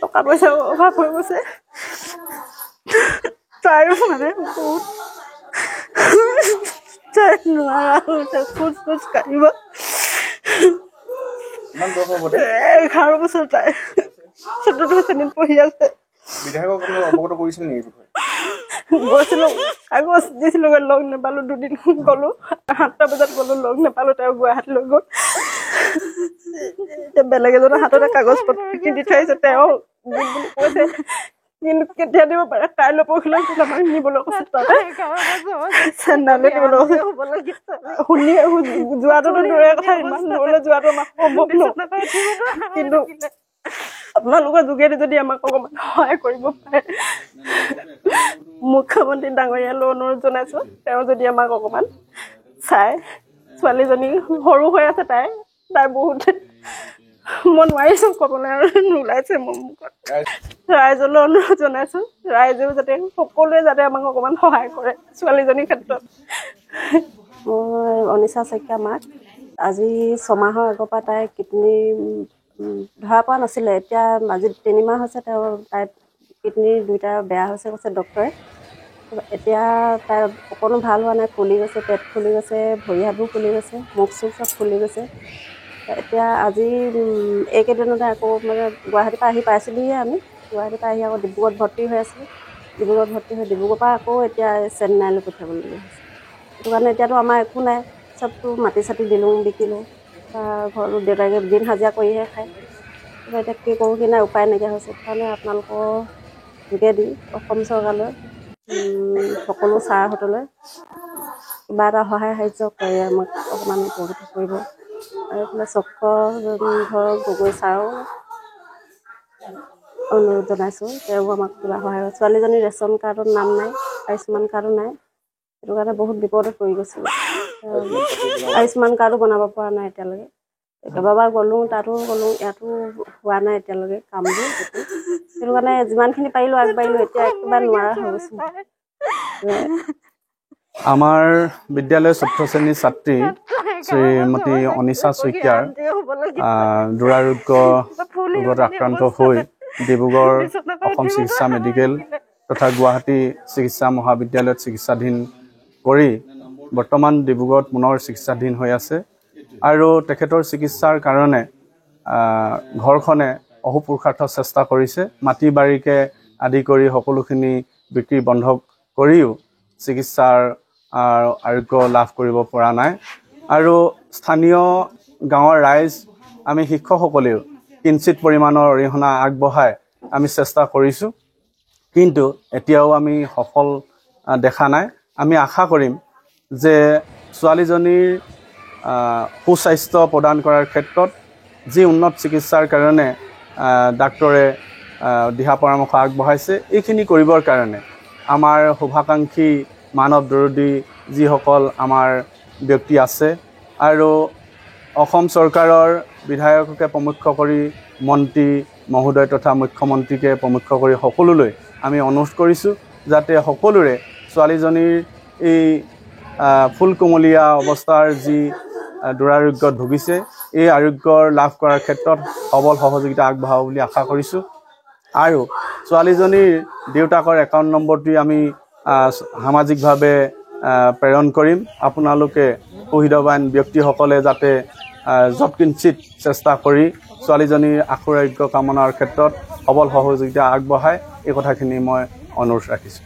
টকা পইচা অভাৱ হৈ গৈছে তাইৰো মানে বহুত তাই নোৱাৰা হৈছে খোজ কাঢ়িব 11 বছৰ তাই 14 শ্ৰেণীত পঢ়ি আছে বিধায়কক আপুনি অৱগত কৰিছিল নেকি গৈছিলো কাগজ দিছিলো লগ নাপালো দুদিন গলো 7টা বজাত গলো লগ নাপালো তাই গুৱাহাটী লৈ গ'ল বেলেগ এজনৰ হাততে কাগজ পত্ৰ দি থৈছে তেওঁ কৈছে কিন্তু কেতিয়া দিব পাৰে কাইলৈ পৰহিলৈ আমাক নিবলৈ কৈছে তাতে চেন্নাইলৈ নিবলৈ কৈছে শুনি যোৱাটোতো দূৰৰে কথা ইমান দূৰলৈ যোৱাটো আমাৰ সম্ভৱ নহয় কিন্তু আপোনালোকৰ যোগেদি যদি আমাক অকণমান সহায় কৰিব পাৰে মুখ্যমন্ত্ৰী ডাঙৰীয়ালৈ অনুৰোধ জনাইছো তেওঁ যদি আমাক অকণমান চাই ছোৱালীজনী সৰু হৈ আছে তাই বহুত মই নোৱাৰিছো ক'বলৈ আৰু নোলাইছে মোৰ মুখত ৰাইজলৈ অনুৰোধ জনাইছো ৰাইজেও যাতে সকলোৱে যাতে আমাক অকণমান সহায় কৰে ছোৱালীজনীৰ ক্ষেত্ৰত মই অনিশা শইকীয়া মাক আজি 6 মাহৰ আগৰ পৰা তাই কিডনী ধৰা পৰা নাছিলে এতিয়া আজি 3 মাহ হৈছে তাই কিডনী দুইটা বেয়া হৈছে কৈছে ডক্টৰে এতিয়া তাই অকণো ভাল হোৱা নাই ফুলি গৈছে পেট ফুলি গৈছে ভৰি হাতবোৰ ফুলি গৈছে মুখ চুখ চব ফুলি গৈছে এতিয়া আজি এইকেইদিনতে আকৌ মানে গুৱাহাটীৰ পৰা আহি পাইছিলোঁহে আমি গুৱাহাটীৰ পৰা আহি আকৌ ডিব্ৰুগড়ত ভৰ্তি হৈ আছিলোঁ ডিব্ৰুগড়ত ভৰ্তি হৈ ডিব্ৰুগড়ৰ পৰা আকৌ এতিয়া চেন্নাইলৈ পঠিয়াবলগীয়া হৈছে সেইটো কাৰণে এতিয়াতো আমাৰ একো নাই চবটো মাটি চাটি দিলোঁ বিকিলোঁ ঘৰটো দেউতাকে দিন হাজিৰা কৰিহে খায় এতিয়া কি কৰোঁ কি নাই উপায় নাইকিয়া হৈছে সেইকাৰণে আপোনালোকৰ যোগেদি অসম চৰকাৰলৈ সকলো ছাৰহঁতলৈ কিবা এটা সহায় সাহাৰ্য কৰি আমাক অকণমান উপকৃত কৰিব আৰু এইফালে চক্ৰধৰ গগৈ ছাৰও অনুৰোধ জনাইছোঁ তেওঁ আমাক কিবা সহায় ছোৱালীজনীৰ ৰেচন কাৰ্ডত নাম নাই আয়ুস্মান কাৰ্ডো নাই সেইটো কাৰণে বহুত বিপদত পৰি গৈছিলোঁ আয়ুস্মান কাৰ্ডো বনাব পৰা নাই এতিয়ালৈকে কেইবাবাৰ গ'লোঁ তাতো গ'লোঁ ইয়াতো হোৱা নাই এতিয়ালৈকে কামবোৰ সেইটো কাৰণে যিমানখিনি পাৰিলোঁ আগবাঢ়িলোঁ এতিয়া একেবাৰে নোৱাৰা হৈ গৈছোঁ আমাৰ বিদ্যালয়ৰ 4th শ্ৰেণীৰ ছাত্ৰী শ্ৰীমতী অনিশা শইকীয়াৰ দুৰাৰোগ্য ৰোগত আক্ৰান্ত হৈ ডিব্ৰুগড় অসম চিকিৎসা মেডিকেল তথা গুৱাহাটী চিকিৎসা মহাবিদ্যালয়ত চিকিৎসাধীন কৰি বৰ্তমান ডিব্ৰুগড়ত পুনৰ চিকিৎসাধীন হৈ আছে আৰু তেখেতৰ চিকিৎসাৰ কাৰণে ঘৰখনে অহোপুৰুষাৰ্থ চেষ্টা কৰিছে মাটি বাৰীকে আদি কৰি সকলোখিনি বিক্ৰী বন্ধ কৰিও চিকিৎসাৰ আৰোগ্য লাভ কৰিব পৰা নাই আৰু স্থানীয় গাঁৱৰ ৰাইজ আমি শিক্ষকসকলেও কিঞ্চিত পৰিমাণৰ অৰিহণা আগবঢ়াই আমি চেষ্টা কৰিছোঁ কিন্তু এতিয়াও আমি সফল দেখা নাই আমি আশা কৰিম যে ছোৱালীজনীৰ সুস্বাস্থ্য প্ৰদান কৰাৰ ক্ষেত্ৰত যি উন্নত চিকিৎসাৰ কাৰণে ডাক্তৰে দিহা পৰামৰ্শ আগবঢ়াইছে এইখিনি কৰিবৰ কাৰণে আমাৰ শুভাকাংক্ষী মানৱ দৰদী যিসকল আমাৰ ব্যক্তি আছে আৰু অসম চৰকাৰৰ বিধায়ককে প্ৰমুখ্য কৰি মন্ত্ৰী মহোদয় তথা মুখ্যমন্ত্ৰীকে প্ৰমুখ্য কৰি সকলোলৈ আমি অনুৰোধ কৰিছোঁ যাতে সকলোৰে ছোৱালীজনীৰ এই ফুলকুমলীয়া অৱস্থাৰ যি দুৰাৰোগ্যত ভুগিছে এই আৰোগ্যৰ লাভ কৰাৰ ক্ষেত্ৰত সবল সহযোগিতা আগবঢ়াব বুলি আশা কৰিছোঁ আৰু ছোৱালীজনীৰ দেউতাকৰ একাউণ্ট নম্বৰটি আমি সামাজিকভাৱে প্ৰেৰণ কৰিম আপোনালোকে সুবিধাৱান ব্যক্তিসকলে যাতে যৎকিঞ্চিত চেষ্টা কৰি ছোৱালীজনীৰ আশুৰাৰোগ্য কামনাৰ ক্ষেত্ৰত সবল সহযোগিতা আগবঢ়ায় এই কথাখিনি মই অনুৰোধ ৰাখিছোঁ